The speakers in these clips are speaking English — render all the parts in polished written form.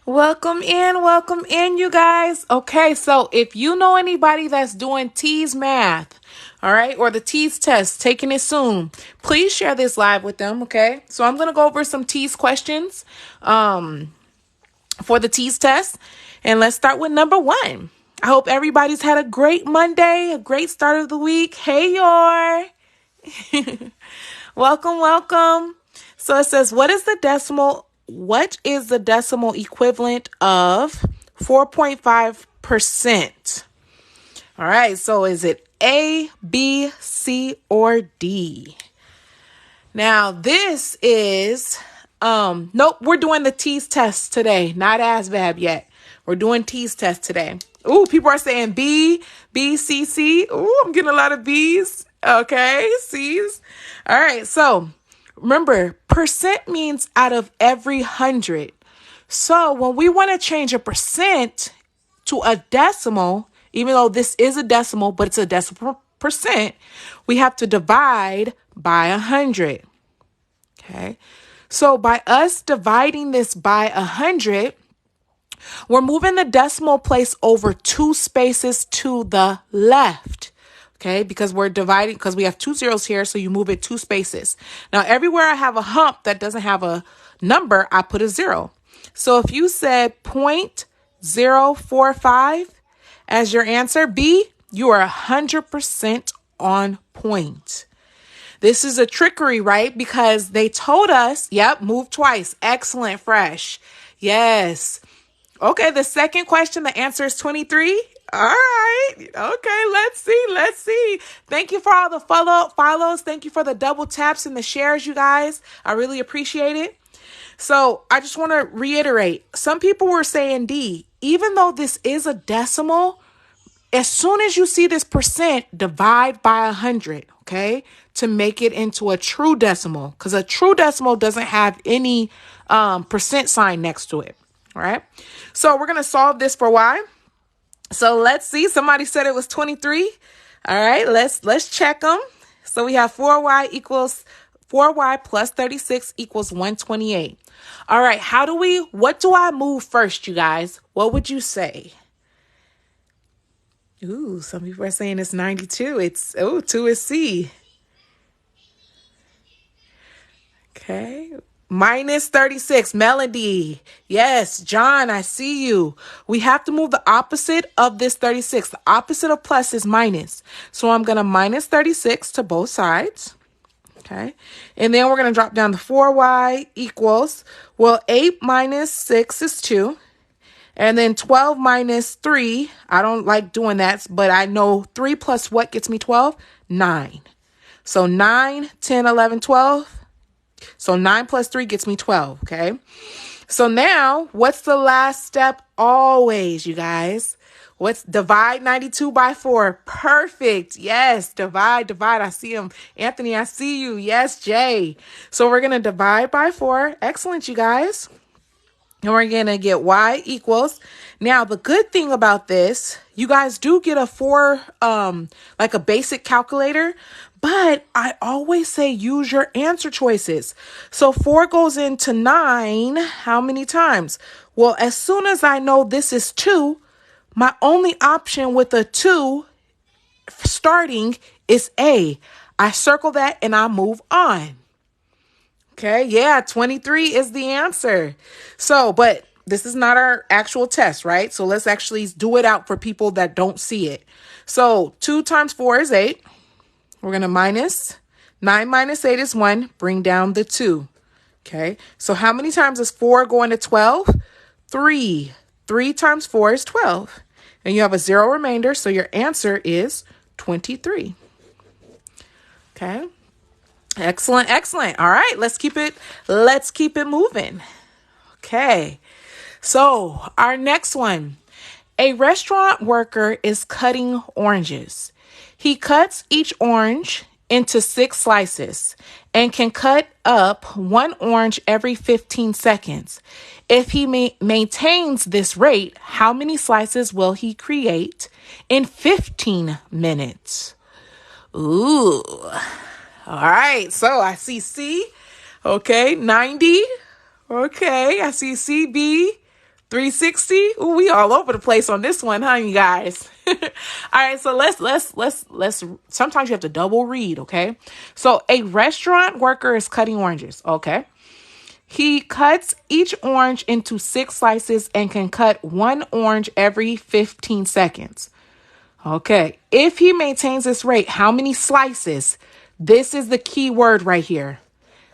Welcome in, you guys. Okay, so if you know anybody that's doing T's math, all right, or the T's test, taking it soon, please share this live with them, okay? So I'm going to go over some T's questions for the T's test, and let's start with number one. I hope everybody's had a great Monday, a great start of the week. Hey, Yor. Welcome. So it says, what is the decimal equivalent of 4.5%? All right, so is it A, B, C, or D? Now this is, nope, we're doing the T's test today, not ASVAB yet. We're doing T's test today. Ooh, people are saying B, C, C. Ooh, I'm getting a lot of B's. Okay, C's. All right, so remember, percent means out of every 100. So when we want to change a percent to a decimal, even though this is a decimal, but it's a decimal percent, we have to divide by 100. Okay, so by us dividing this by 100, we're moving the decimal place over 2 spaces to the left. Okay, because we're dividing, because we have 2 zeros here, so you move it 2 spaces. Now, everywhere I have a hump that doesn't have a number, I put a 0. So if you said 0.045 as your answer, B, you are 100% on point. This is a trickery, right? Because they told us, yep, move twice. Excellent, fresh. Yes. Okay, the second question, the answer is 23. All right. Okay, let's see. Thank you for all the follows. Thank you for the double taps and the shares, you guys. I really appreciate it. So I just want to reiterate, some people were saying D. Even though this is a decimal, as soon as you see this percent, divide by 100, okay, to make it into a true decimal, because a true decimal doesn't have any percent sign next to it. All right. So we're going to solve this for Y. So let's see. Somebody said it was 23. All right. Let's check them. So we have 4y plus 36 equals 128. All right. What do I move first, you guys? What would you say? Ooh, some people are saying it's 92. 2 is C. Okay. Minus 36, Melody. Yes, John, I see you. We have to move the opposite of this 36. The opposite of plus is minus. So I'm going to minus 36 to both sides. Okay. And then we're going to drop down to 4y equals, 8 minus 6 is 2. And then 12 minus 3, I don't like doing that, but I know 3 plus what gets me 12? 9. So 9, 10, 11, 12. So 9 plus 3 gets me 12, okay? So now, what's the last step always, you guys? What's divide 92 by 4? Perfect. Yes, divide. I see him. Anthony, I see you. Yes, Jay. So we're going to divide by 4. Excellent, you guys. And we're going to get y equals. Now, the good thing about this, you guys do get a 4, like a basic calculator. But I always say use your answer choices. So 4 goes into 9. How many times? Well, as soon as I know this is 2, my only option with a 2 starting is A. I circle that and I move on. Okay, yeah, 23 is the answer. So, but this is not our actual test, right? So let's actually do it out for people that don't see it. So 2 times 4 is 8. We're going to minus 9 minus 8 is 1. Bring down the 2. Okay. So how many times is 4 going to 12? 3. 3 times 4 is 12. And you have a 0 remainder. So your answer is 23. Okay. Excellent. All right. Let's keep it moving. Okay. So our next one, a restaurant worker is cutting oranges. He cuts each orange into 6 slices and can cut up 1 orange every 15 seconds. If he maintains this rate, how many slices will he create in 15 minutes? Ooh. All right. So I see C. Okay. 90. Okay. I see CB. 360. Ooh, we all over the place on this one, huh, you guys? All right, so let's sometimes you have to double read, okay? So a restaurant worker is cutting oranges, okay? He cuts each orange into 6 slices and can cut 1 orange every 15 seconds. Okay, if he maintains this rate, how many slices? This is the key word right here.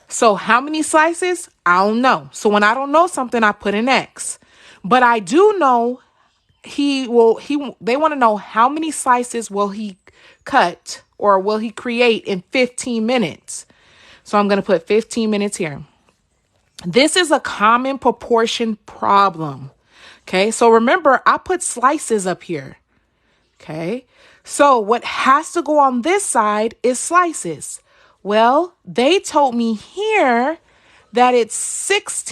So how many slices? I don't know. So when I don't know something, I put an X. But I do know they want to know how many slices will he cut or will he create in 15 minutes. So I'm going to put 15 minutes here. This is a common proportion problem. Okay, so remember, I put slices up here. Okay, so what has to go on this side is slices. Well, they told me here that it's 6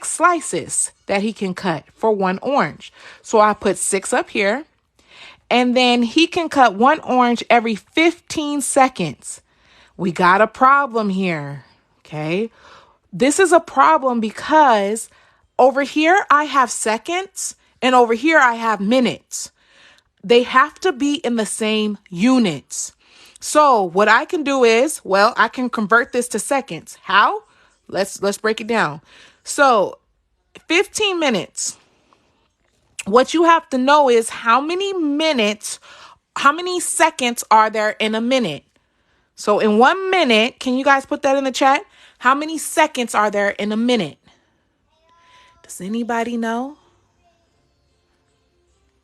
slices that he can cut for 1 orange. So I put 6 up here, and then he can cut 1 orange every 15 seconds. We got a problem here. Okay, this is a problem because over here I have seconds and over here I have minutes. They have to be in the same units. So what I can do is, well, I can convert this to seconds. How? Let's break it down. So 15 minutes. What you have to know is how many seconds are there in a minute? So in 1 minute, can you guys put that in the chat? How many seconds are there in a minute? Does anybody know?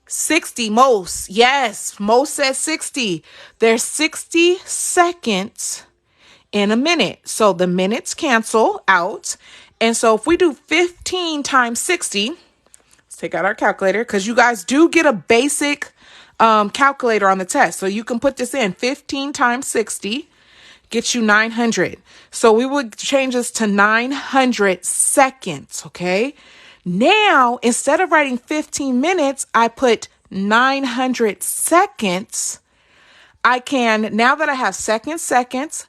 60 most. Yes, most says 60. There's 60 seconds in a minute. So the minutes cancel out. And so if we do 15 times 60, let's take out our calculator because you guys do get a basic calculator on the test. So you can put this in. 15 times 60 gets you 900. So we would change this to 900 seconds, okay? Now, instead of writing 15 minutes, I put 900 seconds. I can, now that I have seconds,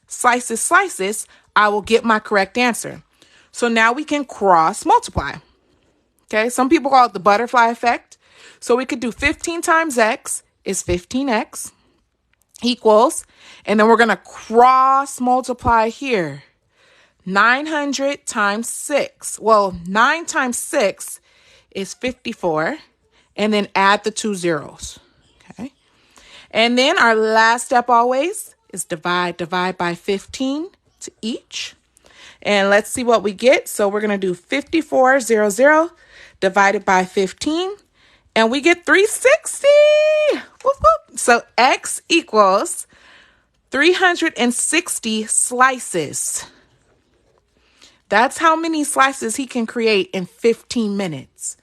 slices, I will get my correct answer. So now we can cross multiply. Okay, some people call it the butterfly effect. So we could do 15 times x is 15x equals, and then we're going to cross multiply here. 900 times 6. Well, 9 times 6 is 54. And then add the 2 zeros. Okay. And then our last step always is divide by 15 to each. And let's see what we get. So we're going to do 5400 divided by 15. And we get 360. Whoop, whoop. So x equals 360 slices. That's how many slices he can create in 15 minutes.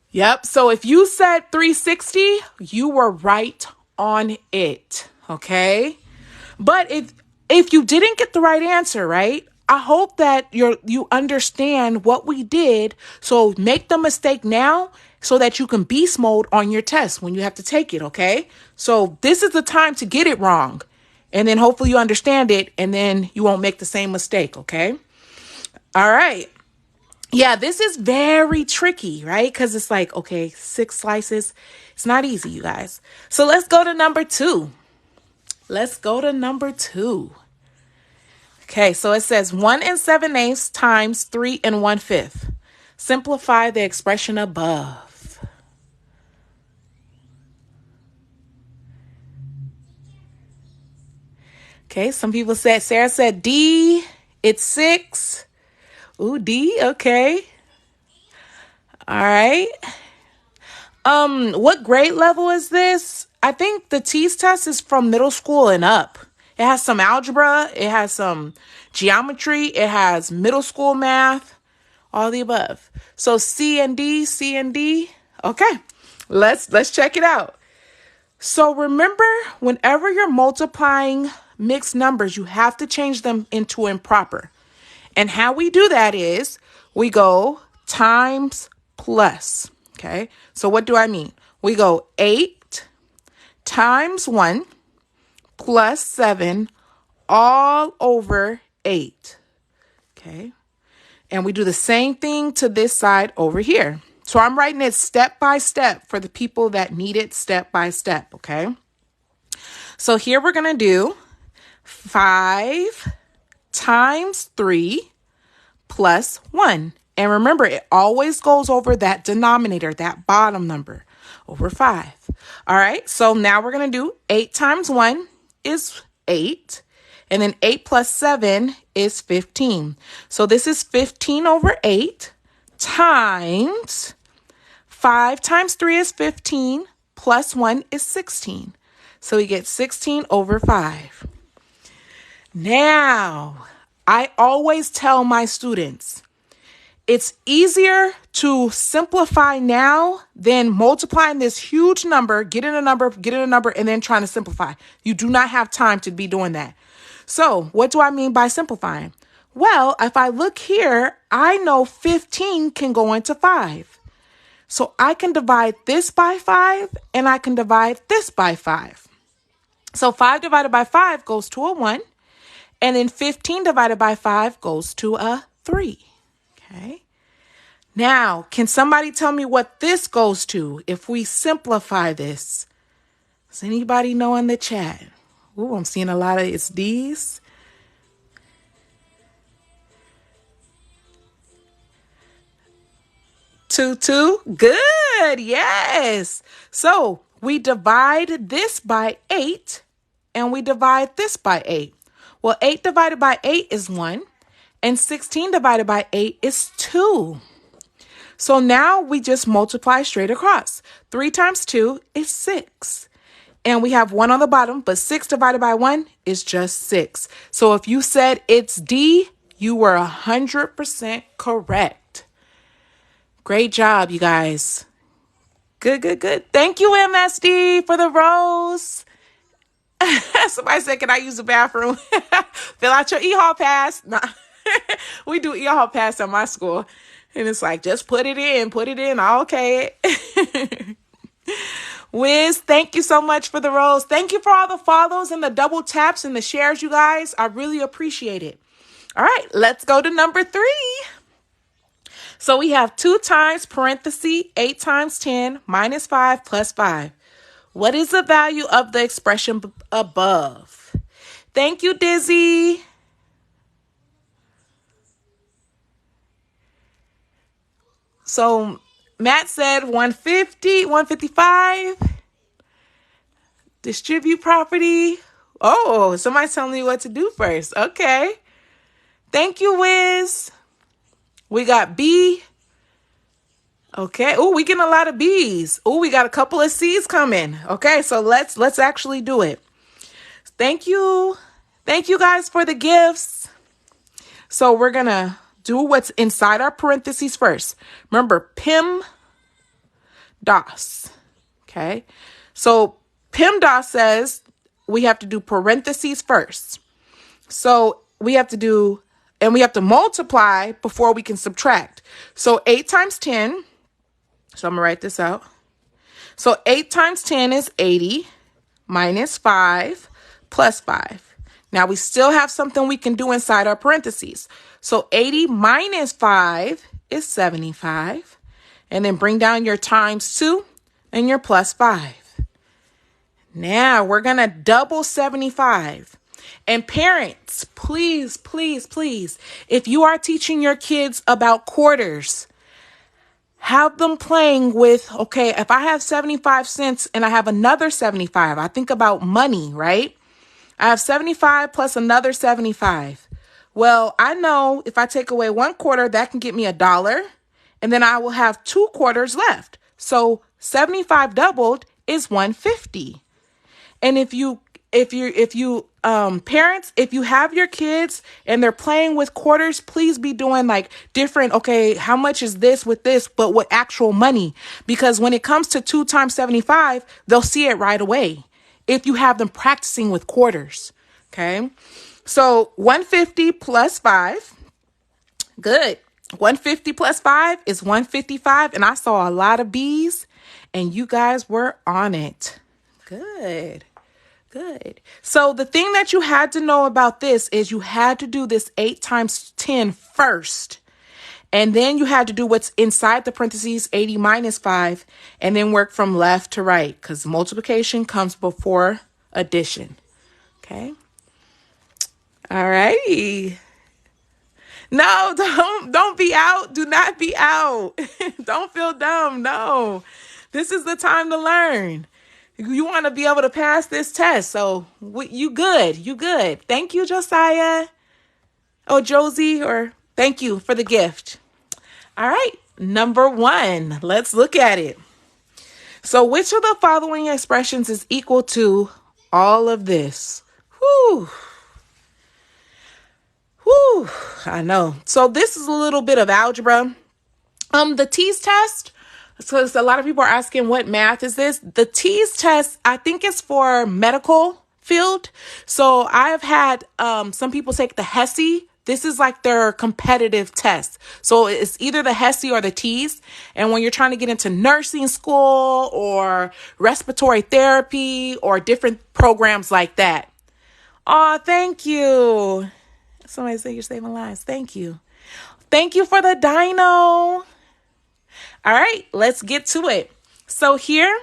Yep. So if you said 360, you were right on it. Okay. But if you didn't get the right answer, right? I hope that you understand what we did. So make the mistake now so that you can beast mode on your test when you have to take it. Okay. So this is the time to get it wrong. And then hopefully you understand it and then you won't make the same mistake. Okay. All right. Yeah, this is very tricky, right? Because it's like, okay, 6 slices. It's not easy, you guys. So let's go to number 2. Okay, so it says 1 7/8 times 3 1/5. Simplify the expression above. Okay, some people said, Sarah said D, it's 6. Ooh, D, okay. All right. What grade level is this? I think the TEAS test is from middle school and up. It has some algebra, it has some geometry, it has middle school math, all the above. So C and D. Okay. Let's check it out. So remember, whenever you're multiplying mixed numbers, you have to change them into improper. And how we do that is we go times plus, okay? So what do I mean? We go 8 times 1 plus 7 all over 8, okay? And we do the same thing to this side over here. So I'm writing it step by step for the people that need it step by step, okay? So here we're going to do 5 times 3 plus 1. And remember, it always goes over that denominator, that bottom number, over 5. All right, so now we're going to do 8 times 1 is 8. And then 8 plus 7 is 15. So this is 15 over 8 times 5 times 3 is 15 plus 1 is 16. So we get 16 over 5. Now, I always tell my students, it's easier to simplify now than multiplying this huge number, getting a number, and then trying to simplify. You do not have time to be doing that. So what do I mean by simplifying? Well, if I look here, I know 15 can go into 5. So I can divide this by 5 and I can divide this by 5. So 5 divided by 5 goes to a 1. And then 15 divided by 5 goes to a 3. Okay. Now, can somebody tell me what this goes to if we simplify this? Does anybody know in the chat? Ooh, I'm seeing a lot of it's D's. Two. Good. Yes. So we divide this by 8 and we divide this by 8. Well, 8 divided by 8 is 1 and 16 divided by 8 is 2. So now we just multiply straight across. 3 times 2 is 6. And we have 1 on the bottom, but 6 divided by 1 is just 6. So if you said it's D, you were 100% correct. Great job, you guys. Good. Thank you, MSD, for the rose. Somebody said, can I use the bathroom? Fill out your e-hall pass. Nah. We do e-hall pass at my school. And it's like, just put it in. I'll okay it. Wiz, thank you so much for the rose. Thank you for all the follows and the double taps and the shares, you guys. I really appreciate it. All right, let's go to number 3. So we have 2 times parenthesis 8 times 10 minus 5 plus 5. What is the value of the expression above? Thank you, Dizzy. So Matt said 150, 155. Distribute property. Oh, somebody's telling me what to do first. Okay. Thank you, Wiz. We got B. Okay. Oh, we getting a lot of B's. Oh, we got a couple of C's coming. Okay, so let's actually do it. Thank you. Thank you guys for the gifts. So we're going to do what's inside our parentheses first. Remember, PEMDAS. Okay. So PEMDAS says we have to do parentheses first. So we have to multiply before we can subtract. So 8 times 10. So I'm going to write this out. So 8 times 10 is 80 minus 5 plus 5. Now we still have something we can do inside our parentheses. So 80 minus 5 is 75. And then bring down your times 2 and your plus 5. Now we're going to double 75. And parents, please, if you are teaching your kids about quarters, have them playing with, okay, if I have 75 cents and I have another 75, I think about money, right? I have 75 plus another 75. Well, I know if I take away 1 quarter, that can get me $1, and then I will have 2 quarters left. So 75 doubled is 150. And if you parents, if you have your kids and they're playing with quarters, please be doing like different, okay, how much is this with this, but with actual money? Because when it comes to 2 times 75, they'll see it right away if you have them practicing with quarters. Okay. So 150 plus 5. Good. 150 plus 5 is 155. And I saw a lot of B's and you guys were on it. Good. So the thing that you had to know about this is you had to do this 8 times 10 first. And then you had to do what's inside the parentheses, 80 minus 5, and then work from left to right because multiplication comes before addition. Okay. All righty. No, don't be out. Do not be out. Don't feel dumb. No, this is the time to learn. You want to be able to pass this test. So you good. You good. Thank you, Josiah. Oh, Josie, or thank you for the gift. All right. Number 1. Let's look at it. So which of the following expressions is equal to all of this? Whew. Whew. I know. So this is a little bit of algebra. The tease test. So a lot of people are asking, what math is this? The tease test, I think it's for medical field. So I've had some people take the HESI. This is like their competitive test. So it's either the HESI or the tease. And when you're trying to get into nursing school or respiratory therapy or different programs like that. Oh, thank you. Somebody say you're saving lives. Thank you. Thank you for the dino. All right, let's get to it. So here,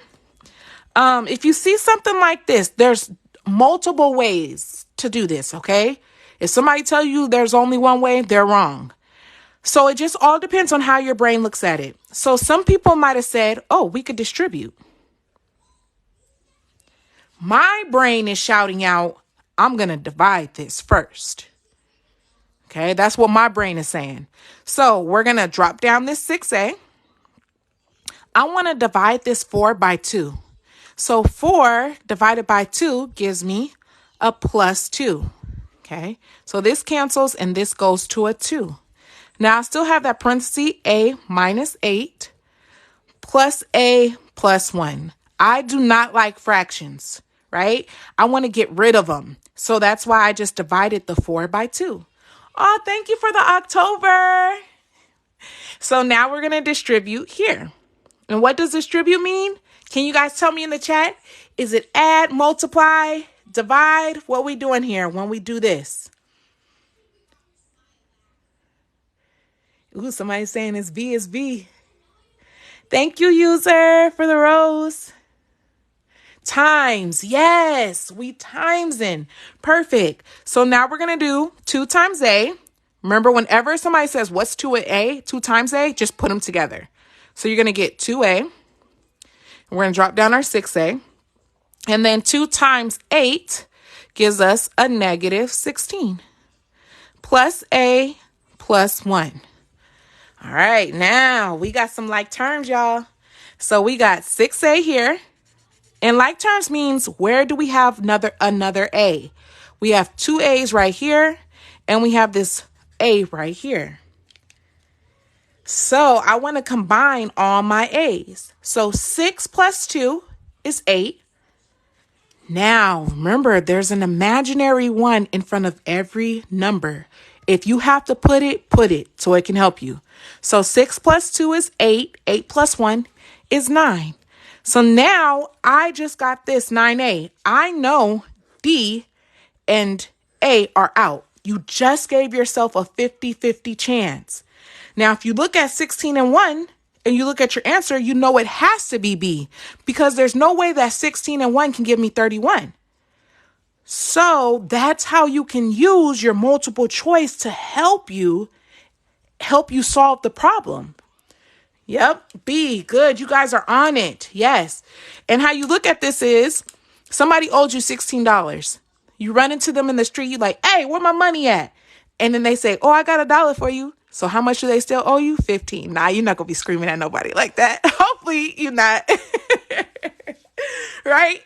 if you see something like this, there's multiple ways to do this, okay? If somebody tell you there's only one way, they're wrong. So it just all depends on how your brain looks at it. So some people might have said, oh, we could distribute. My brain is shouting out, I'm going to divide this first. Okay, that's what my brain is saying. So we're going to drop down this 6a. I want to divide this 4 by 2. So 4 divided by 2 gives me a plus 2. Okay, so this cancels and this goes to a 2. Now I still have that parenthesis a minus 8 plus a plus 1. I do not like fractions, right? I want to get rid of them. So that's why I just divided the 4 by 2. Oh, thank you for the October. So now we're going to distribute here. And what does distribute mean? Can you guys tell me in the chat? Is it add, multiply, divide? What are we doing here when we do this? Ooh, somebody's saying it's B is B. Thank you, user, for the rose. Times. Yes, we times in. Perfect. So now we're going to do 2 times A. Remember, whenever somebody says, what's 2 at A? 2 times A, just put them together. So you're going to get 2A. We're going to drop down our 6A. And then 2 times 8 gives us a negative 16. Plus A plus 1. All right, now we got some like terms, y'all. So we got 6A here. And like terms means where do we have another A? We have 2 A's right here. And we have this A right here. So I want to combine all my A's. So 6 plus 2 is 8. Now, remember, there's an imaginary 1 in front of every number. If you have to put it so it can help you. So 6 plus 2 is 8. 8 plus 1 is 9. So now I just got this 9A. I know D and A are out. You just gave yourself a 50-50 chance. Now, if you look at 16 and 1 and you look at your answer, you know it has to be B because there's no way that 16 and 1 can give me 31. So that's how you can use your multiple choice to help you solve the problem. Yep, B, good. You guys are on it. Yes. And how you look at this is somebody owed you $16. You run into them in the street. You like, hey, where my money at? And then they say, oh, I got $1 for you. So how much do they still owe you? 15. Nah, you're not going to be screaming at nobody like that. Hopefully you're not. Right?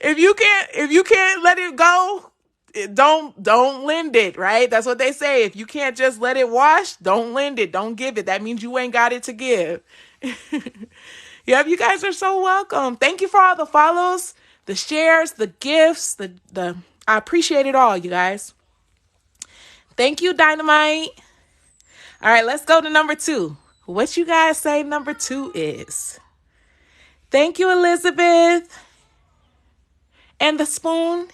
If you can't let it go, don't lend it, right? That's what they say. If you can't just let it wash, don't lend it. Don't give it. That means you ain't got it to give. Yep, you guys are so welcome. Thank you for all the follows, the shares, the gifts, I appreciate it all, you guys. Thank you, Dynamite. All right, let's go to number 2. What you guys say number 2 is? Thank you, Elizabeth. And the spoon.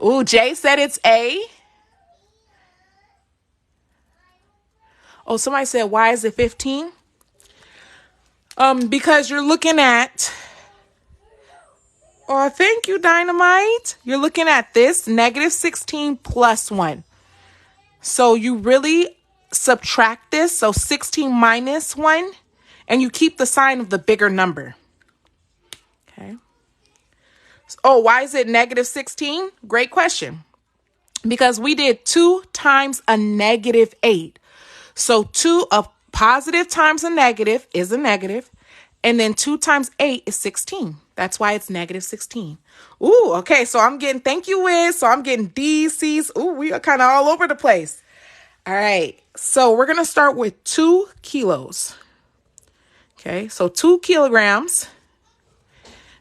Ooh, Jay said it's A. Oh, somebody said, why is it 15? Because you're looking at, oh, thank you, Dynamite. You're looking at this negative 16 plus 1. So you really subtract this. So 16 minus 1. And you keep the sign of the bigger number. Okay. Oh, why is it negative 16? Great question. Because we did 2 times a negative 8. So 2 a positive times a negative is a negative. And then 2 times 8 is 16. That's why it's negative 16. Ooh, okay. So I'm getting, thank you, Wiz. So I'm getting D's, C's. Ooh, we are kind of all over the place. All right. So we're going to start with 2 kilos. Okay. So 2 kilograms.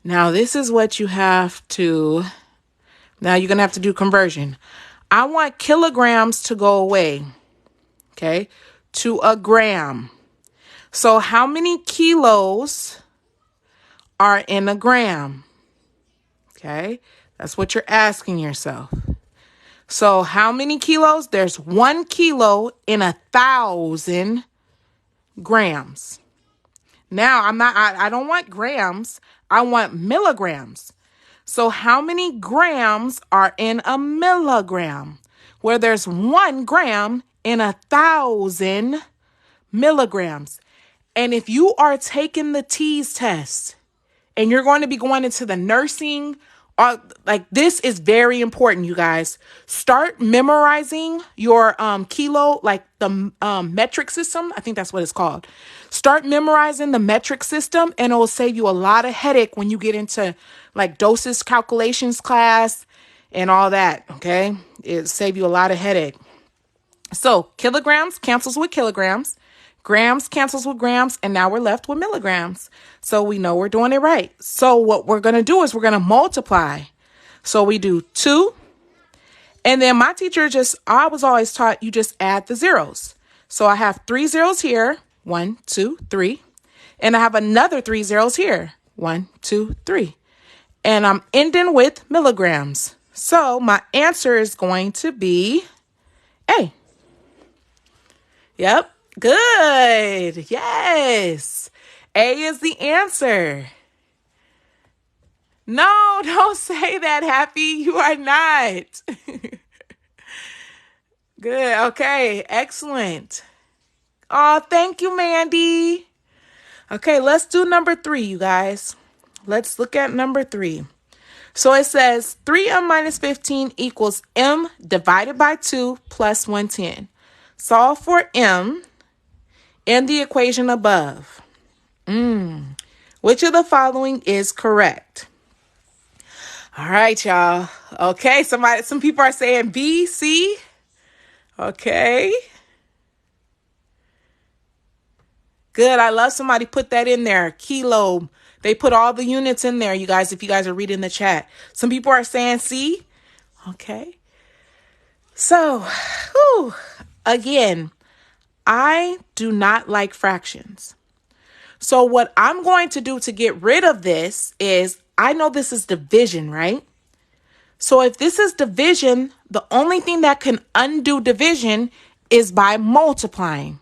Now this is what you have to, now you're going to have to do conversion. I want kilograms to go away. Okay. To a gram. So how many kilos are in a gram? Okay. That's what you're asking yourself. So how many kilos? There's 1 kilo in 1,000 grams. Now I don't want grams. I want milligrams. So how many grams are in a milligram? Where there's 1 gram in 1,000 milligrams. And if you are taking the T's test and you're going to be going into the nursing, like this is very important, you guys. Start memorizing your kilo, like the metric system. I think that's what it's called. Start memorizing the metric system and it will save you a lot of headache when you get into like dosage calculations class and all that. Okay. It'll save you a lot of headache. So kilograms cancels with kilograms. Grams cancels with grams, and now we're left with milligrams. So we know we're doing it right. So what we're going to do is we're going to multiply. So we do 2. And then my teacher I was always taught you just add the zeros. So I have 3 zeros here. 1, 2, 3. And I have another 3 zeros here. 1, 2, 3. And I'm ending with milligrams. So my answer is going to be A. Yep. Good. Yes. A is the answer. No, don't say that, Happy. You are not. Good. Okay. Excellent. Oh, thank you, Mandy. Okay, let's do number 3, you guys. Let's look at number 3. So it says 3m minus 15 equals m divided by 2 plus 110. Solve for m in the equation above. Which of the following is correct? All right, y'all. Okay, some people are saying B, C. Okay. Good. I love somebody put that in there. Kilo. They put all the units in there, you guys, if you guys are reading the chat. Some people are saying C. Okay. So, again, I do not like fractions. So what I'm going to do to get rid of this is, I know this is division, right? So if this is division, the only thing that can undo division is by multiplying.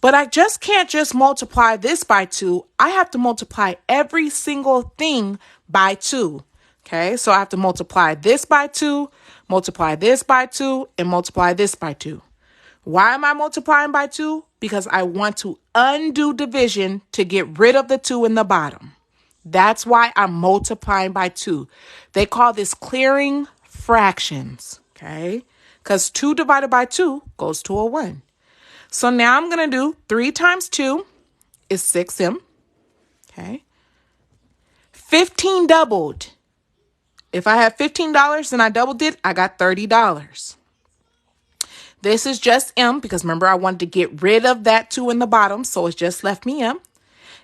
But I just can't just multiply this by 2. I have to multiply every single thing by 2. Okay, so I have to multiply this by 2, multiply this by 2, and multiply this by 2. Why am I multiplying by 2? Because I want to undo division to get rid of the 2 in the bottom. That's why I'm multiplying by 2. They call this clearing fractions, okay? Because 2 divided by 2 goes to a 1. So now I'm going to do 3 times 2 is 6m, okay? 15 doubled. If I have $15 and I doubled it, I got $30. This is just m because remember I wanted to get rid of that 2 in the bottom, so it's just left me m.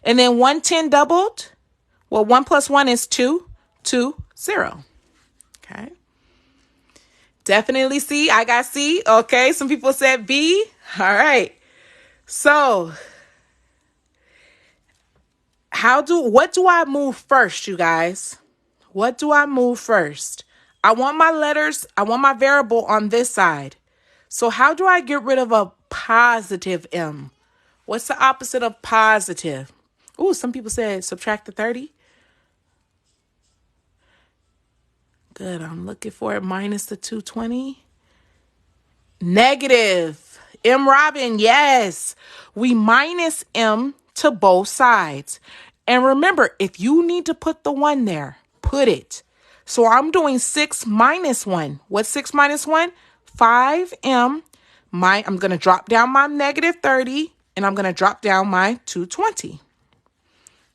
And then 110 doubled. Well, 1 plus 1 is 2, 2, 0. Okay. Definitely C. I got C. Okay. Some people said B. All right. So what do I move first, you guys? What do I move first? I want my variable on this side. So how do I get rid of a positive M. What's the opposite of positive? Ooh, some people said subtract the 30. Good, I'm looking for it. Minus the 220. Negative. M. Robin, yes. We minus M to both sides. And remember, if you need to put the 1 there, put it. So I'm doing 6 minus 1. What's 6 minus 1? 5M. I'm going to drop down my negative 30, and I'm going to drop down my 220.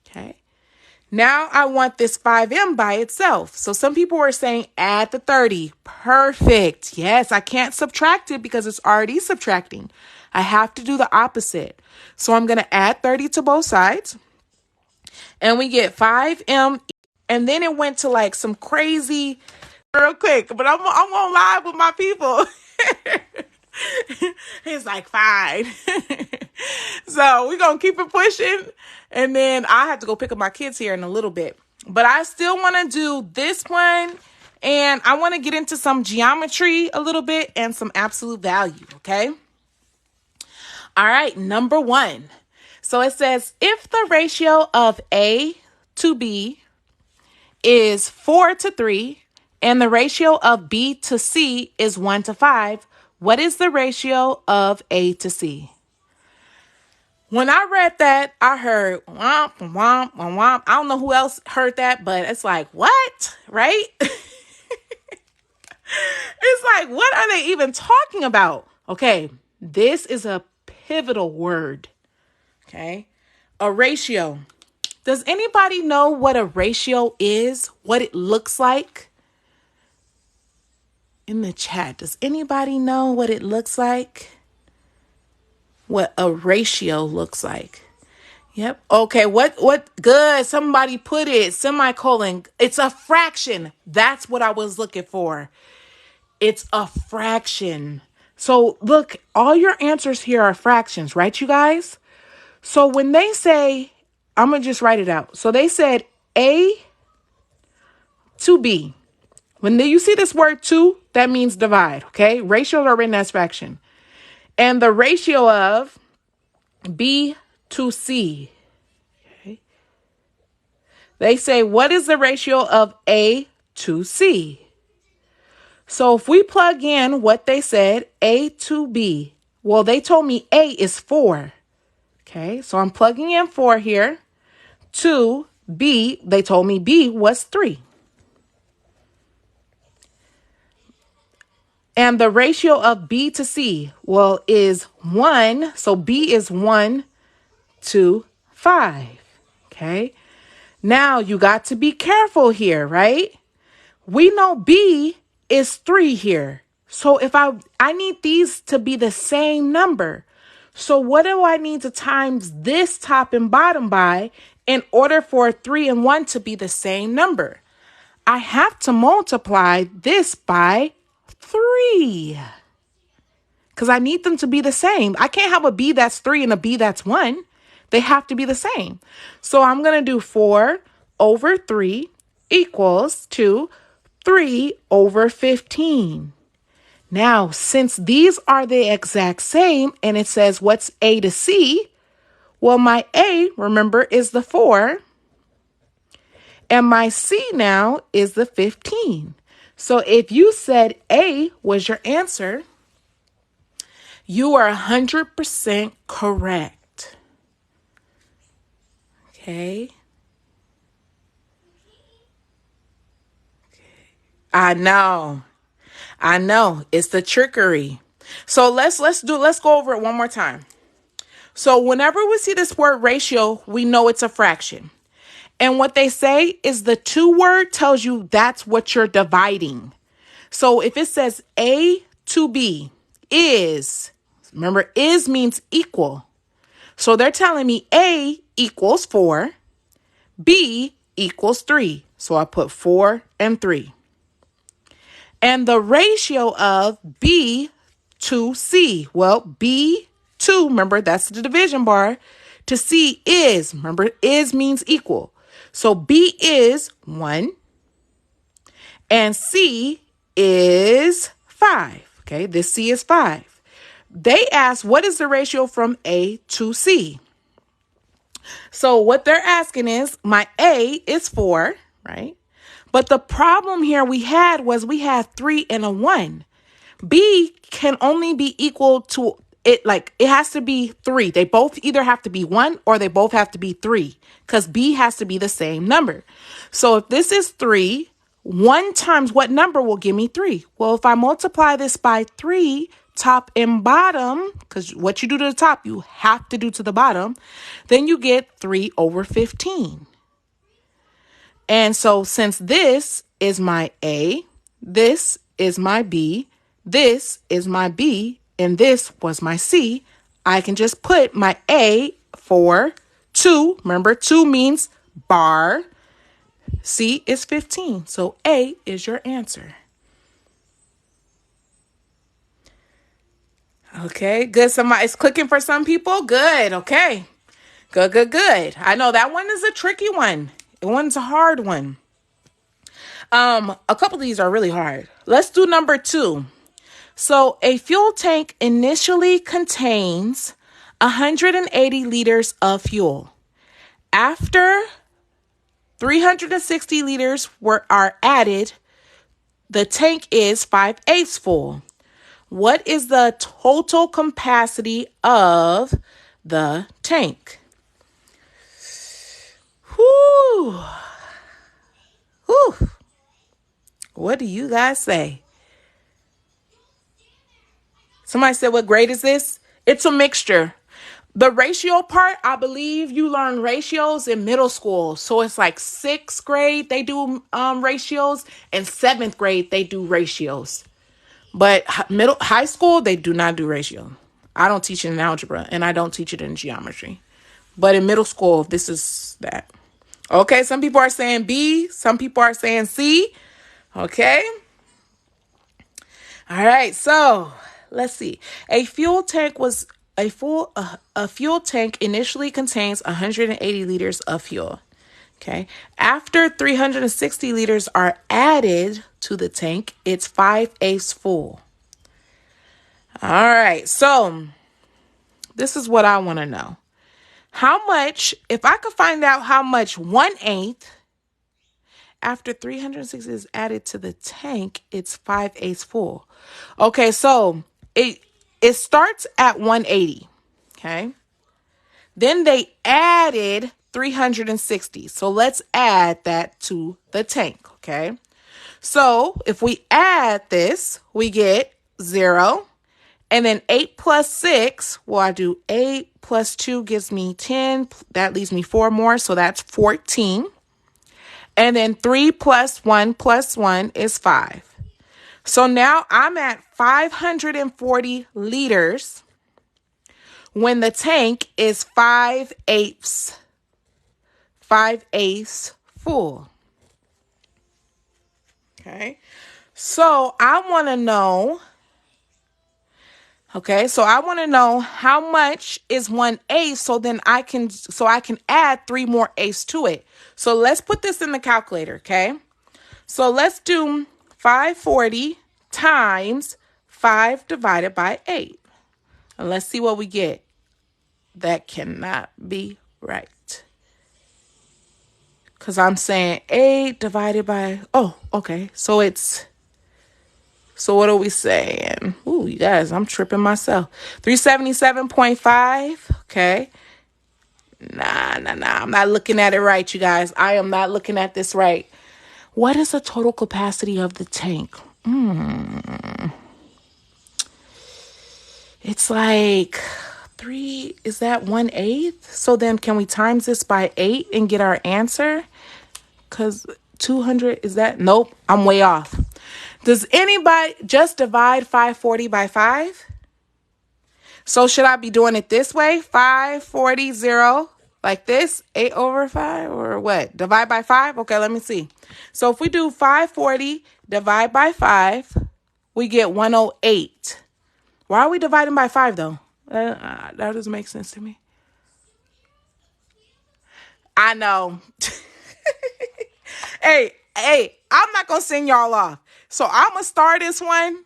Okay. Now I want this 5M by itself. So some people were saying add the 30. Perfect. Yes, I can't subtract it because it's already subtracting. I have to do the opposite. So I'm going to add 30 to both sides. And we get 5M. And then it went to like some crazy, real quick. But I'm on live with my people. He's like, fine. So we're going to keep it pushing. And then I have to go pick up my kids here in a little bit. But I still want to do this one. And I want to get into some geometry a little bit and some absolute value. Okay. All right. Number 1. So it says if the ratio of A to B is 4 to 3 and the ratio of B to C is 1 to 5, what is the ratio of A to C? When I read that, I heard womp, womp, womp, womp. I don't know who else heard that, but it's like, what? Right? It's like, what are they even talking about? Okay, this is a pivotal word. Okay, a ratio. Does anybody know what a ratio is? What it looks like? In the chat, does anybody know what it looks like? What a ratio looks like? Yep. Okay. What? Good. Somebody put it. Semicolon. It's a fraction. That's what I was looking for. It's a fraction. So look, all your answers here are fractions, right, you guys? So when they say, I'm going to just write it out. So they said A to B. When you see this word 2, that means divide, okay? Ratios are written as fraction. And the ratio of B to C. Okay. They say, what is the ratio of A to C? So if we plug in what they said, A to B, well, they told me A is 4. Okay, so I'm plugging in 4 here. To B, they told me B was 3. And the ratio of B to C, well, is 1. So B is 1 to 5. Okay. Now you got to be careful here, right? We know B is 3 here. So if I need these to be the same number. So what do I need to times this top and bottom by in order for 3 and 1 to be the same number? I have to multiply this by 3 because I need them to be the same. I can't have a B that's 3 and a B that's 1. They have to be the same. So I'm going to do 4 over 3 equals to 3 over 15. Now, since these are the exact same and it says what's A to C, well, my A, remember, is the 4 and my C now is the 15. So if you said A was your answer, you are 100% correct. Okay. I know. It's the trickery. So let's go over it one more time. So whenever we see this word ratio, we know it's a fraction. And what they say is the 2 word tells you that's what you're dividing. So if it says A to B is, remember, is means equal. So they're telling me A equals 4, B equals 3. So I put 4 and 3. And the ratio of B to C, well, B to, remember, that's the division bar, to C is, remember, is means equal. So B is 1 and C is 5. Okay, this C is 5. They asked, what is the ratio from A to C? So what they're asking is, my A is 4, right? But the problem here we had 3 and a 1. B can only be equal to it, like it has to be 3. They both either have to be 1 or they both have to be 3 because B has to be the same number. So if this is 3, 1 times what number will give me 3? Well, if I multiply this by 3, top and bottom, because what you do to the top, you have to do to the bottom, then you get 3 over 15. And so since this is my A, this is my B, this is my B, and this was my C, I can just put my A for 2. Remember, 2 means bar. C is 15. So A is your answer. Okay, good. Somebody's clicking for some people. Good. Okay. Good. I know that one is a tricky one. One's a hard one. A couple of these are really hard. Let's do number 2. So a fuel tank initially contains 180 liters of fuel. After 360 liters are added, the tank is 5/8 full. What is the total capacity of the tank? Whew. What do you guys say? Somebody said, what grade is this? It's a mixture. The ratio part, I believe you learn ratios in middle school. So it's like 6th grade, they do ratios, and 7th grade, they do ratios. But high school, they do not do ratio. I don't teach it in algebra, and I don't teach it in geometry. But in middle school, this is that. Okay, some people are saying B, some people are saying C. Okay. All right, so let's see. A fuel tank initially contains 180 liters of fuel. Okay. After 360 liters are added to the tank, it's 5/8 full. All right. So this is what I want to know. How much, if I could find out how much 1/8 after 360 is added to the tank, it's 5/8 full. Okay. So it starts at 180. Okay. Then they added 360. So let's add that to the tank, okay? So if we add this, we get 0. And then 8 plus 6, well, I do 8 plus 2 gives me 10. That leaves me 4 more, so that's 14. And then 3 plus 1 is 5. So now I'm at 540 liters when the tank is 5/8 full. Okay. So I want to know, how much is 1/8 so I can add 3 more eighths to it. So let's put this in the calculator, okay? So let's do 540 times 5 divided by 8. And let's see what we get. That cannot be right. Because I'm saying 8 divided by, okay. So what are we saying? Ooh, you guys, I'm tripping myself. 377.5, okay. Nah. I'm not looking at it right, you guys. I am not looking at this right. What is the total capacity of the tank? It's like 3, is that 1/8? So then can we times this by 8 and get our answer? Because 200, is that? Nope, I'm way off. Does anybody just divide 540 by 5? So should I be doing it this way? 540, like this, 8 over 5, or what? Divide by 5? Okay, let me see. So if we do 540 divide by 5, we get 108. Why are we dividing by 5, though? That doesn't make sense to me. I know. Hey, I'm not going to send y'all off. So I'm going to start this one,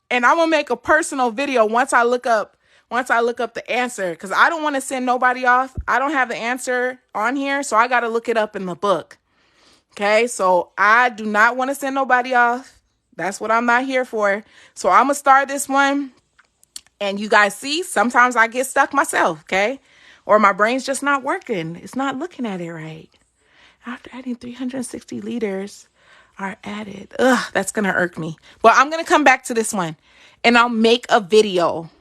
And I'm gonna make a personal video once I look up the answer, because I don't want to send nobody off. I don't have the answer on here, so I got to look it up in the book. Okay, so I do not want to send nobody off. That's what I'm not here for. So I'm gonna start this one, and you guys see, sometimes I get stuck myself, okay? Or my brain's just not working. It's not looking at it right. After adding 360 liters are added. Ugh, that's going to irk me. But I'm going to come back to this one, and I'll make a video,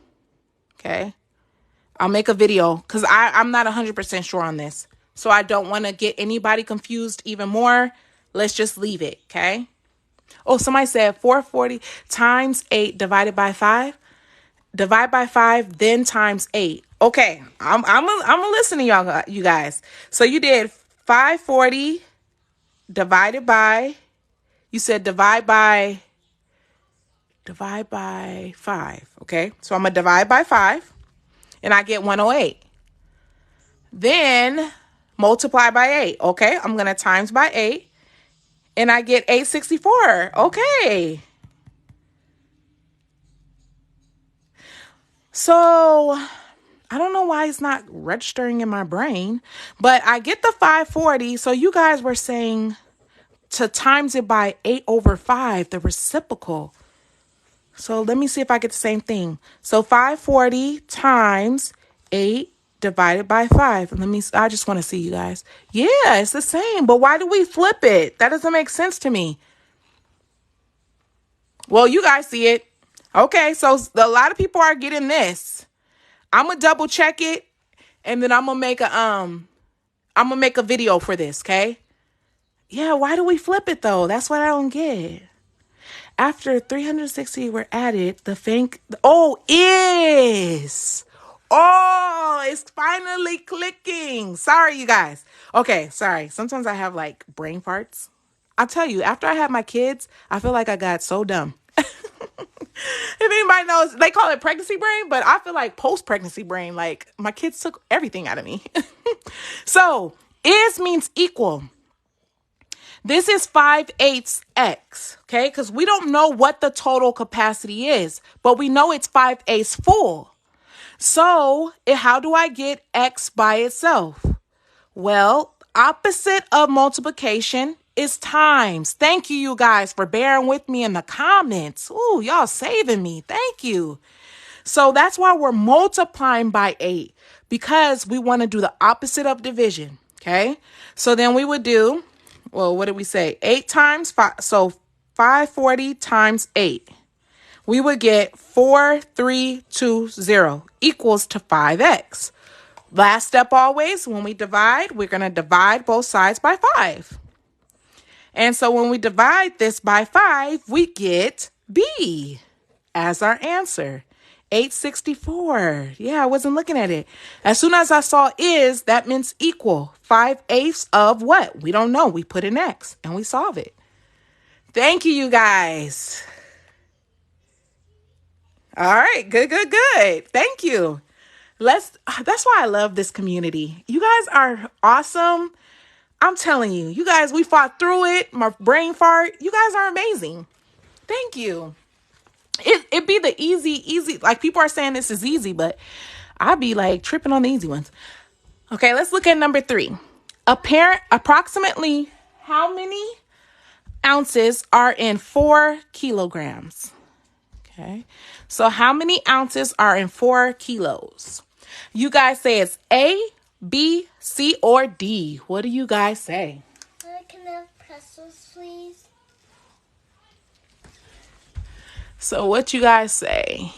okay? I'll make a video because I'm not 100% sure on this. So I don't want to get anybody confused even more. Let's just leave it, okay? Oh, somebody said 440 times 8 divided by 5. Divide by 5, then times 8. Okay, I'm gonna listen to y'all, you guys. So you did 540 divided by, you said divide by 5. Okay, so I'm gonna divide by 5, and I get 108. Then multiply by 8. Okay, I'm gonna times by 8, and I get 864. Okay. So I don't know why it's not registering in my brain, but I get the 540. So you guys were saying to times it by 8 over 5, the reciprocal. So let me see if I get the same thing. So 540 times 8 divided by 5. I just want to see, you guys. Yeah, it's the same. But why do we flip it? That doesn't make sense to me. Well, you guys see it. Okay, so a lot of people are getting this. I'm gonna double check it, and then I'm gonna make a video for this, okay? Yeah, why do we flip it though? That's what I don't get. After 360 were added, it's finally clicking. Sorry, you guys. Okay, sorry. Sometimes I have like brain farts. I'll tell you, after I had my kids, I feel like I got so dumb. If anybody knows, they call it pregnancy brain, but I feel like post-pregnancy brain, like my kids took everything out of me. So, is means equal. This is 5/8 x, okay? Because we don't know what the total capacity is, but we know it's 5/8 full. So, how do I get x by itself? Well, opposite of multiplication is times. Thank you, you guys, for bearing with me in the comments. Ooh, y'all saving me. Thank you. So that's why we're multiplying by 8, because we want to do the opposite of division, okay? So then we would do, well, what did we say? 8 times 5. So 540 times 8. We would get 4320 equals to 5x. Last step always, when we divide, we're going to divide both sides by 5. And so when we divide this by 5, we get B as our answer. 864. Yeah, I wasn't looking at it. As soon as I saw is, that means equal. 5/8 of what? We don't know. We put an X and we solve it. Thank you, you guys. All right. Good. Thank you. That's why I love this community. You guys are awesome. I'm telling you, you guys, we fought through it. My brain fart. You guys are amazing. Thank you. It be the easy, like people are saying this is easy, but I be like tripping on the easy ones. Okay, let's look at number 3. Approximately how many ounces are in 4 kilograms? Okay, so how many ounces are in 4 kilos? You guys say it's A, B, C, or D. What do you guys say? Can I have pretzels, please? So what you guys say?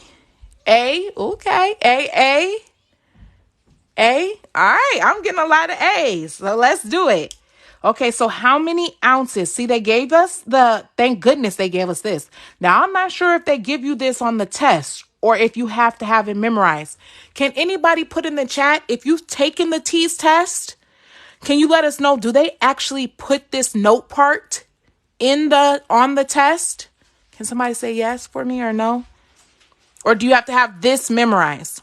A, okay. A. All right, I'm getting a lot of A's. So let's do it. Okay, so how many ounces? See, they gave us thank goodness they gave us this. Now, I'm not sure if they give you this on the test or if you have to have it memorized. Can anybody put in the chat if you've taken the T's test? Can you let us know, do they actually put this note part on the test? Can somebody say yes for me or no? Or do you have to have this memorized?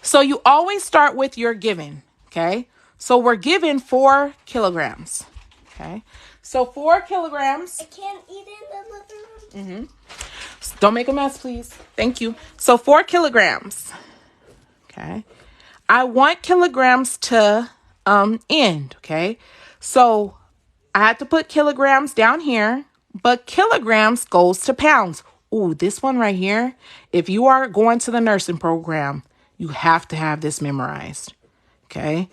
So you always start with your given, okay? So we're given 4 kilograms, okay? So 4 kilograms. I can't eat in the living room. Don't make a mess, please. Thank you. So 4 kilograms. Okay. I want kilograms to end. Okay. So I had to put kilograms down here, but kilograms goes to pounds. Ooh, this one right here. If you are going to the nursing program, you have to have this memorized. Okay.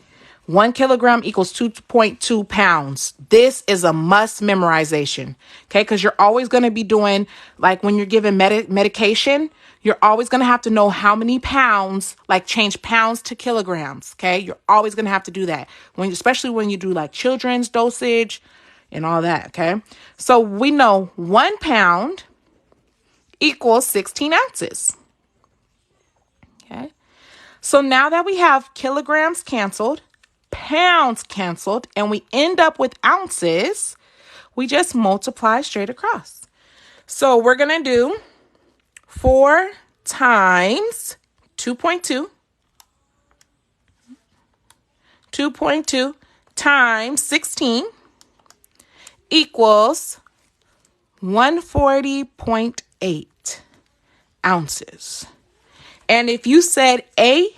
1 kilogram equals 2.2 pounds. This is a must memorization. Okay. Because you're always going to be doing, like when you're giving medication, you're always going to have to know how many pounds, like change pounds to kilograms. Okay. You're always going to have to do that especially when you do like children's dosage and all that. Okay. So we know 1 pound equals 16 ounces. Okay. So now that we have kilograms canceled, pounds canceled, and we end up with ounces, we just multiply straight across. So we're going to do 4 times 2.2. 2.2 times 16 equals 140.8 ounces. And if you said A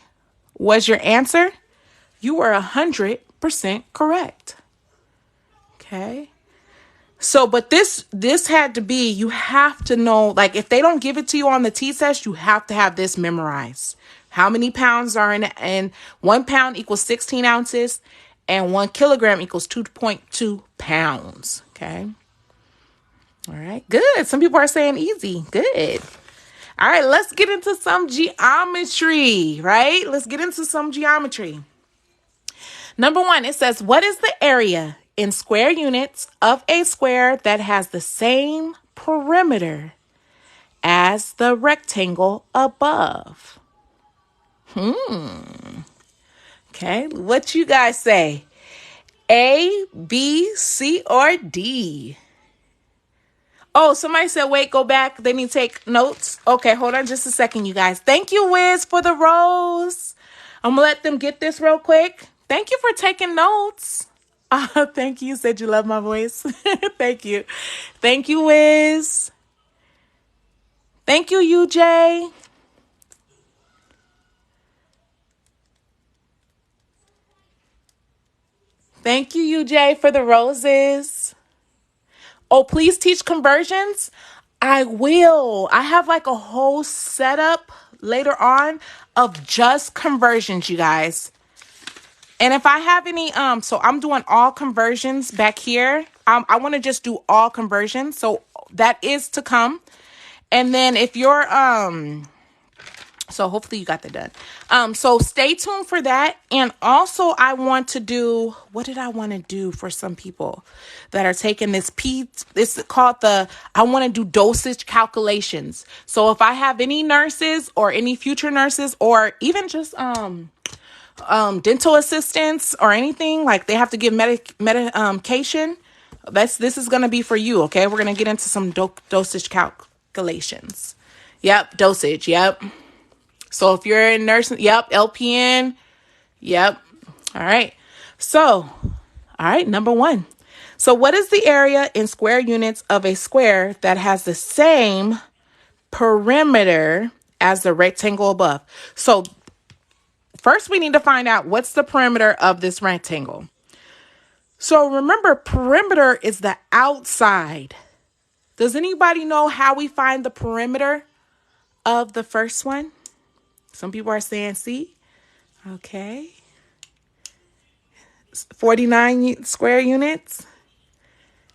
was your answer, you were 100% correct. Okay. So, but this had to be, you have to know, like if they don't give it to you on the T-test, you have to have this memorized. How many pounds are in it? And 1 pound equals 16 ounces and 1 kilogram equals 2.2 pounds. Okay. All right. Good. Some people are saying easy. Good. All right. Let's get into some geometry, right? Let's get into some geometry. Number 1, it says, what is the area in square units of a square that has the same perimeter as the rectangle above? Okay, what you guys say? A, B, C, or D? Oh, somebody said, wait, go back. They need to take notes. Okay, hold on just a second, you guys. Thank you, Wiz, for the rose. I'm going to let them get this real quick. Thank you for taking notes. Thank you. You said you love my voice. Thank you. Thank you, Wiz. Thank you, UJ. Thank you, UJ, for the roses. Oh, please teach conversions. I will. I have like a whole setup later on of just conversions, you guys. And if I have any, so I'm doing all conversions back here. I want to just do all conversions. So that is to come. And then if you're, so hopefully you got that done. So stay tuned for that. And also I want to do, what did I want to do for some people that are taking this this is called I want to do dosage calculations. So if I have any nurses or any future nurses or even just, dental assistants or anything, like they have to give medication, this is going to be for you. Okay. We're going to get into some dosage calculations. Yep. Dosage. Yep. So if you're in nursing, yep. LPN. Yep. All right. So, all right. Number 1. So what is the area in square units of a square that has the same perimeter as the rectangle above? So first, we need to find out what's the perimeter of this rectangle. So remember, perimeter is the outside. Does anybody know how we find the perimeter of the first one? Some people are saying C. Okay. 49 square units.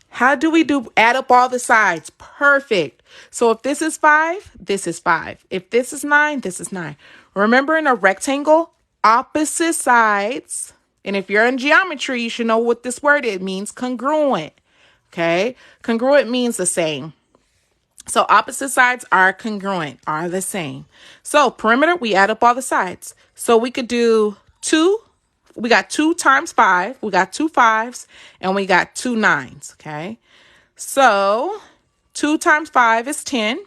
How do we add up all the sides? Perfect. So if this is 5, this is 5. If this is 9, this is 9. Remember, in a rectangle, opposite sides, and if you're in geometry, you should know what this word is. It means congruent. Okay? Congruent means the same. So opposite sides are congruent, are the same. So perimeter, we add up all the sides. So we could do 2. We got 2 times 5. We got 2 5s and we got 2 9s. Okay. So 2 times 5 is 10.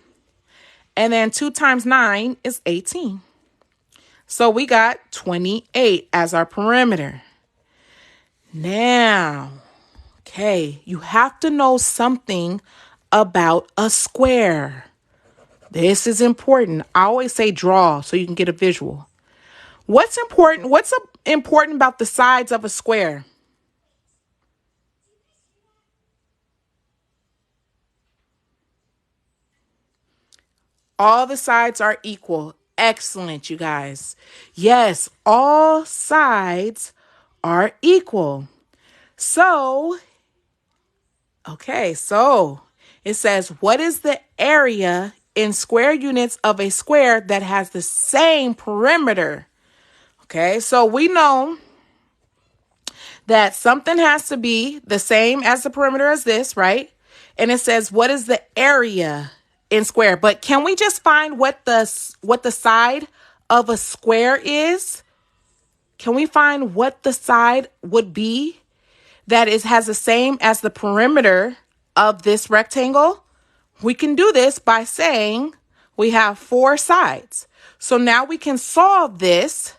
And then 2 times 9 is 18. So we got 28 as our perimeter. Now, okay, you have to know something about a square. This is important. I always say draw so you can get a visual. What's important? What's important about the sides of a square? All the sides are equal. Excellent, you guys. Yes, all sides are equal. So, so it says, what is the area in square units of a square that has the same perimeter? Okay, so we know that something has to be the same as the perimeter as this, right? And it says, what is the area in square? But can we just find what the side of a square is? Can we find what the side would be that has the same as the perimeter of this rectangle? We can do this by saying we have 4 sides. So now we can solve this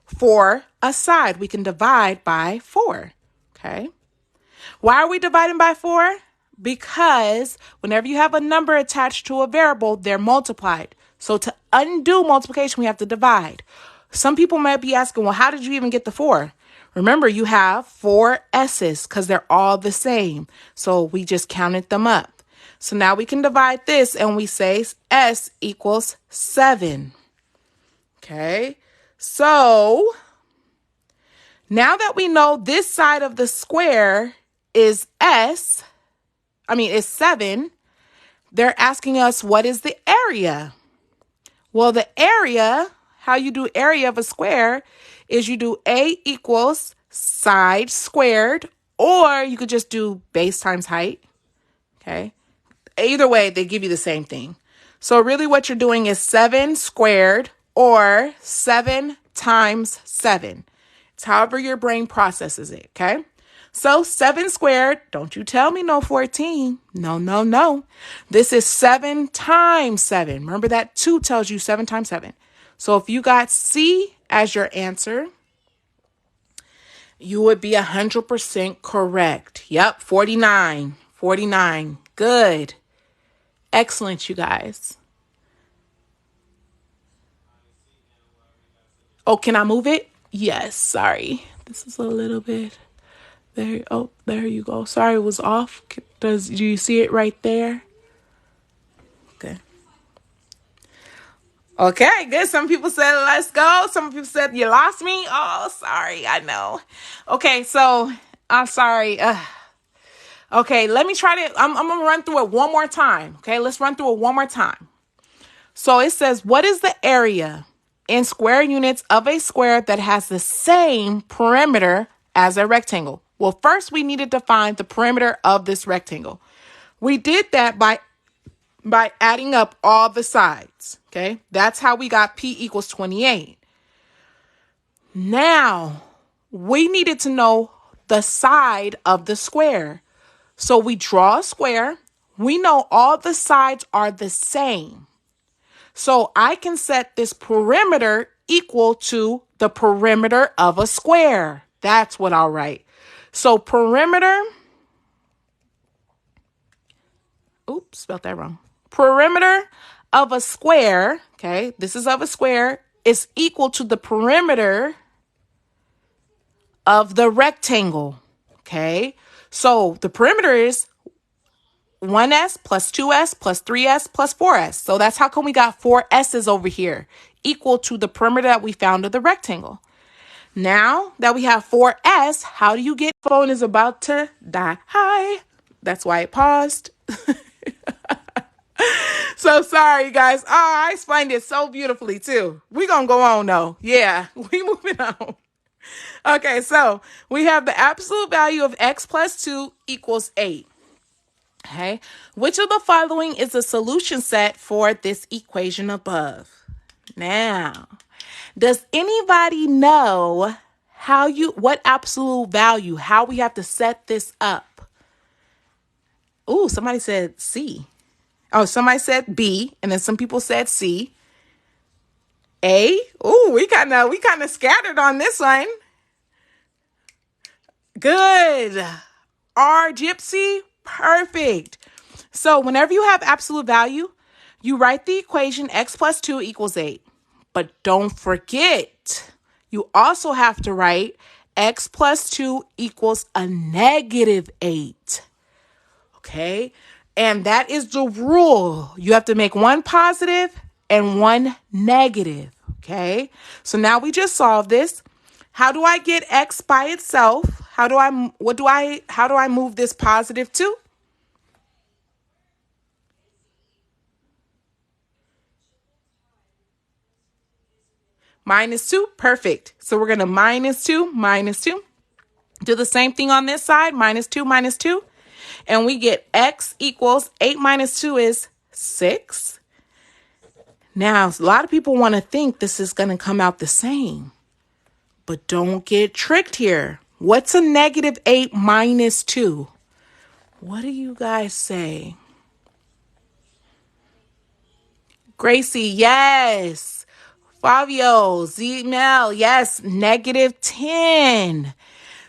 for a side. We can divide by 4. Okay. Why are we dividing by 4? Because whenever you have a number attached to a variable, they're multiplied. So to undo multiplication, we have to divide. Some people might be asking, well, how did you even get the 4? Remember, you have 4 S's because they're all the same. So we just counted them up. So now we can divide this and we say S equals 7. Okay. So now that we know this side of the square is is 7, they're asking us what is the area? Well, the area, how you do area of a square is you do A equals side squared, or you could just do base times height. Okay. Either way, they give you the same thing. So really what you're doing is 7 squared or 7 times 7. It's however your brain processes it, okay? So 7 squared, don't you tell me no 14. No, no, no. This is 7 times 7. Remember that 2 tells you 7 times 7. So if you got C as your answer, you would be 100% correct. Yep, 49. 49. Good. Excellent, you guys. Oh, can I move it? Yes, sorry. This is a little bit there. Oh, there you go. Sorry, it was off. Do you see it right there? Okay. Okay, good. Some people said, let's go. Some people said, you lost me. Oh, sorry. I know. Okay, so I'm sorry. Okay, let me try to, I'm going to run through it one more time. Okay, let's run through it one more time. So it says, what is the area in square units of a square that has the same perimeter as a rectangle? Well, first we needed to find the perimeter of this rectangle. We did that by adding up all the sides. Okay, that's how we got P equals 28. Now we needed to know the side of the square. So we draw a square. We know all the sides are the same. So I can set this perimeter equal to the perimeter of a square. That's what I'll write. So perimeter, oops, spelled that wrong. Perimeter of a square, okay, this is of a square, is equal to the perimeter of the rectangle, okay? So the perimeter is 1S plus 2S plus 3S plus 4S. So that's how come we got 4 S's over here, equal to the perimeter that we found of the rectangle. Now that we have 4S, how do you get phone is about to die? Hi. That's why it paused. So sorry, guys. Oh, I explained it so beautifully too. We're going to go on though. Yeah, we moving on. Okay, so we have the absolute value of x plus 2 equals 8. Okay, which of the following is a solution set for this equation above? Now, does anybody know what absolute value, how we have to set this up? Ooh, somebody said C. Oh, somebody said B, and then some people said C. A. Ooh, we kind of scattered on this one. Good. R, Gypsy, perfect. So whenever you have absolute value, You write the equation x plus 2 equals 8. But don't forget, you also have to write x plus 2 equals a negative 8. Okay? And that is the rule. You have to make one positive and one negative. Okay? So now we just solved this. How do I get x by itself? How do I move this positive to? Minus 2, perfect. So we're going to minus 2, minus 2. Do the same thing on this side, minus 2, minus 2. And we get x equals 8 minus 2 is 6. Now, a lot of people want to think this is going to come out the same. But don't get tricked here. What's a negative 8 minus 2? What do you guys say? Gracie, yes. Fabio, Zmel, yes. Negative 10.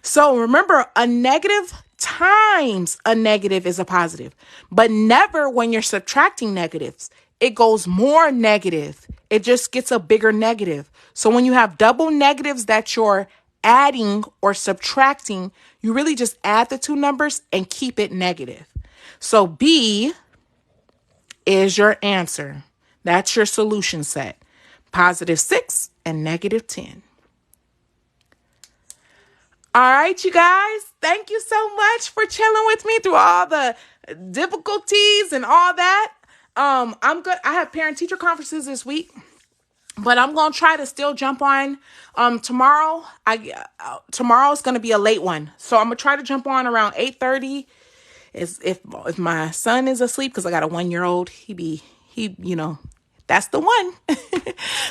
So remember, a negative times a negative is a positive, but never when you're subtracting negatives. It goes more negative. It just gets a bigger negative. So when you have double negatives that you're adding or subtracting, you really just add the two numbers and keep it negative. So B is your answer. That's your solution set. Positive 6 and negative 10. All right, you guys, thank you so much for chilling with me through all the difficulties and all that. I'm good. I have parent-teacher conferences this week, but I'm going to try to still jump on tomorrow. Tomorrow's going to be a late one. So I'm going to try to jump on around 8:30. If my son is asleep, because I got a 1-year-old, that's the one.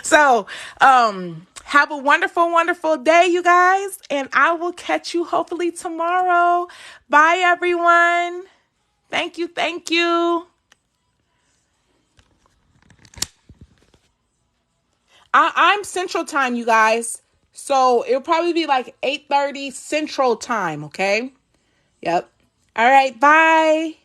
So, have a wonderful, wonderful day, you guys. And I will catch you hopefully tomorrow. Bye, everyone. Thank you. Thank you. I'm Central Time, you guys. So it'll probably be like 8:30 Central Time. Okay. Yep. All right. Bye.